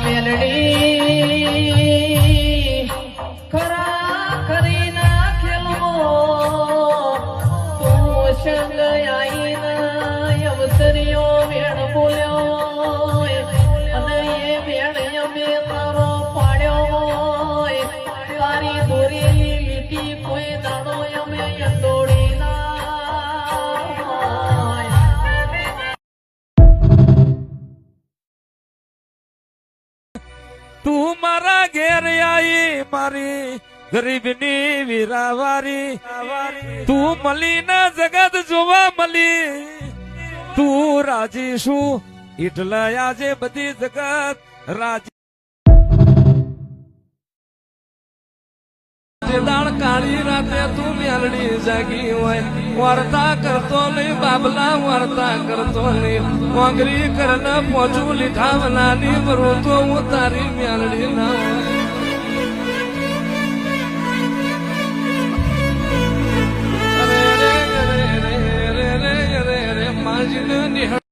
મેલડી ખરા ખરી નાખેલો તું સંગ આઈને અવસરીઓ વેણ બોલ્યો અને એ વેણ અમે તારો પાડ્યો તારી દોરેલી લીટી કોઈ દાડો અમે દોડી તું મારા ઘેર આઈ મારી ગરીબની વીરાવારી તું મળી જગત જોવા મળી તું રાજી શું એટલે આજે બધી જગત રાજી દાળ કાળી રાતે તું મેલડી જાગી હોય વાર્તા કરતો નહીં બાબલા વાર્તા કરતો નહીં મોંગરી કરને પોચું લીઠાવનાની બરું તો હું તારી મેલડી ના હોય રે રે રે રે રે રે રે રે માજીને